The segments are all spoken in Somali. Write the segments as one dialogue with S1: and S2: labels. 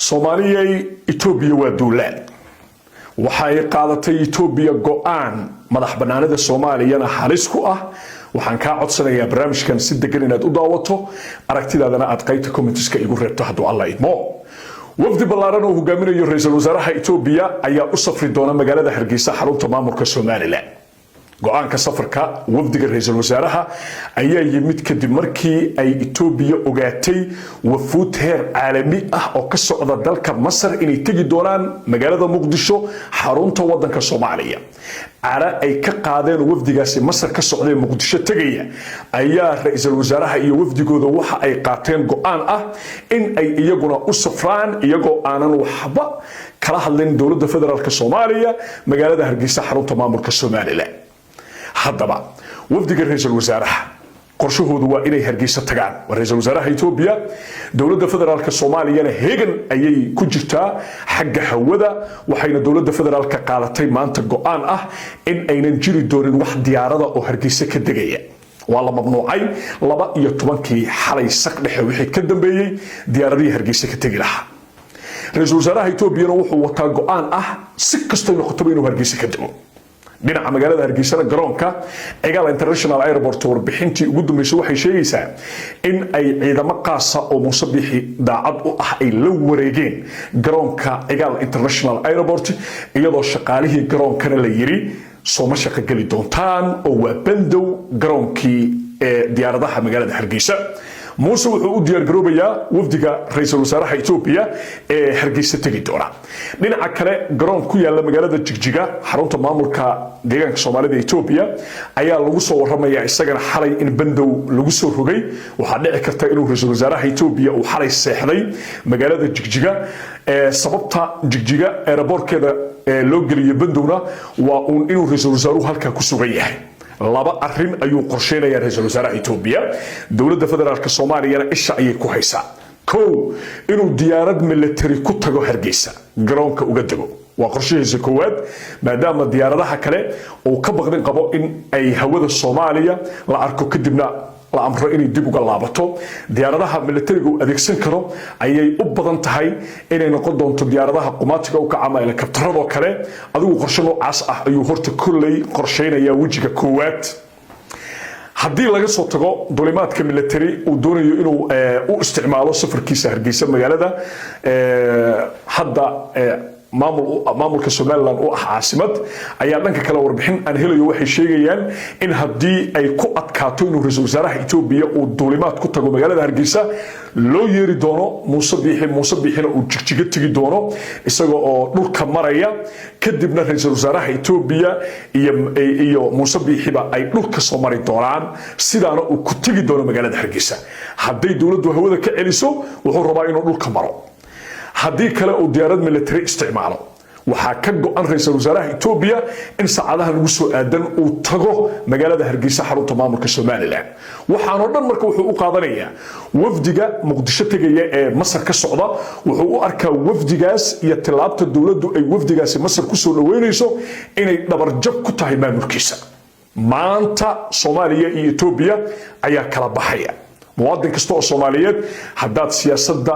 S1: Soomaaliya Itoobiya waa duulaan waxay qaadatay Itoobiya go'aan madax banaanida Soomaaliyana halis ku ah waxaan ka codsanayaa barnaamijkan si degan inaad u daawato aragtidaadana aad qaybta comments-ka igu reebto hadduu Allah idmo wafdi ballaaran oo hogaaminayo ra'iisul wasaaraha Itoobiya ayaa u safri doona magaalada Hargeysa xarunta maamulka Soomaaliland go'aanka safarka wafdiga ra'iisul wasaaraha ayaa yimid kadib markii ay Itoobiya ogaatay wafuud heer caalami ah oo ka socda dalka Masar inay tagi doonaan magaalada Muqdisho xarunta wadanka Soomaaliya ara ay ka qaadeen wafdigaasi Masar ka socday Muqdisho tagaya ayaa ra'iisul wasaaraha iyo wafdigooda waxa ay qaateen go'aan ah in ay iyaguna u safraan iyagoo aanan waxba kala hadlin dawladda federaalka Soomaaliya magaalada Hargeysa xarunta maamulka Soomaaliland haddaba wafdiga ra'iisul wasaaraha qorshahoodu waa inay Hargeysa tagaan ra'iisul wasaaraha Itoobiya dawladda federaalka Soomaaliya heegan ayay ku jirtaa xagga hawada waxayna dawladda federaalka qaadatay maanta go'aan ah in aynan jiri doonin wax diyaarada oo Hargeysa ka degaya waa la mamnuucay 12kii xalay saqdhexe wixii ka dambeeyay diyaaradii Hargeysa ka tagi lahaa ra'iisul wasaaraha Itoobiya wuxuu wataa go'aan ah si kastoo noqoto inuu Hargeysa ka dego dhinaca magaalada Hargeysa garoonka Egal International Airport warbixintii ugu dambeysay waxay sheegaysaa in ay ciidamo qaas ah oo musabixi daacad u ah ay la wareegeen garoonka Egal International Airport iyadoo shaqaalihii garoonkana la yiri soo shaqo gali doontaan oo waa bandow garoonkii diyaaradaha magaalada Hargeysa موسى وحو ديار غروبيا وفدغا رئيس الوزراء إثيوبيا هرغيسا تغي دونا dhinaca kale garoon ku yaala magaalada Jigjiga xarunta maamulka deegaanka Soomaalida Itoobiya ayaa lagu soo waramayaa isagana xalay in bandow lagu soo rogay waxa dhici karta inuu ra'iisul wasaaraha Itoobiya uu xalay seexday magaalada Jigjiga sababta Jigjiga airportkeeda loo geliyay bandowna waa inuu ra'iisul wasaaruhu halka ku sugan yahay laba arrin ayuu qorsheynaya ra'iisul wasaaraha Itoobiya dawladda federaalka Soomaaliya isha ayay ku haysaa inuu diyaarad military ku tago Hargeysa garoonka uga dago waa qorshihiisa koowaad maadaama diyaaradaha kale uu ka baqdin qabo in ay hawada Soomaaliya la arko kadibna la amro inay dib uga laabato diyaaradaha militariga uu adeegsan karo ayay u badan tahay inay noqon doonto diyaaradaha qumaatiga oo ka camayla kabtarado kale adigu qorshe noocaas ah ayuu horta kullay qorsheynaya wajiga koowaad haddii laga soo tago dulimaadka military uu doonayo inuu u isticmaalo safarkiisa Hargeysa magaalada hadda maamulka Somaliland oo ah caasimad ayaa dhanka kale warbixin aan helayo waxay sheegayaan in haddii ay ku adkaato inuu ra'iisul wasaaraha Itoobiya uu dulimaad ku tago magaalada Hargeysa loo yeeri doono Muuse Biixina uu Jigjiga tagi doono isaga oo dhulka maraya kadibna ra'iisul wasaaraha Itoobiya iyo Muuse Biixiba ay dhulka soo mari doonaan sidaana uu ku tagi doono magaalada Hargeysa haddii dawladdu hawada ka celiso wuxuu rabaa inuu dhulka maro haddii kale uu diyaarad military isticmaalo waxa ka go'an ra'iisul wasaaraha Itoobiya in saacadaha lagu soo aadan uu tago magaalada Hargeysa xarunta maamulka Somaliland waxaan oo dhan marka wuxuu u qaadanayaa wafdiga Muqdisho tagaya ee Masar ka socda wuxuu u arkaa wafdigaas iyo tilaabta dawladdu ay wafdigaasi Masar ku soo dhaweynayso inay dhabarjab ku tahay maamulkiisa maanta Soomaaliya iyo Itoobiya ayaa kala baxaya muwaadin kasta oo Soomaaliyeed haddaad siyaasadda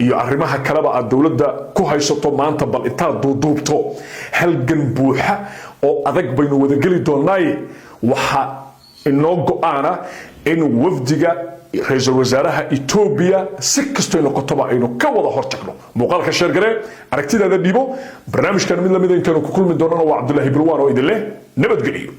S1: iyo arrimaha kaleba aad dawladda ku haysato maanta bal intaad duubto halgan buuxa oo adag baynu wada gali doonaa waxa inoo go'aana in wafdiga ra'iisul wasaaraha Itoobiya si kastoo noqotoba aynu ka wada hortagno muuqaalka sheer garee aragtidaada dhiibo barnaamijkan mid lamid ah intaanu ku kulmi doonana waa Cabdullaahi Bilwaan oo idin leh nabadgeliyo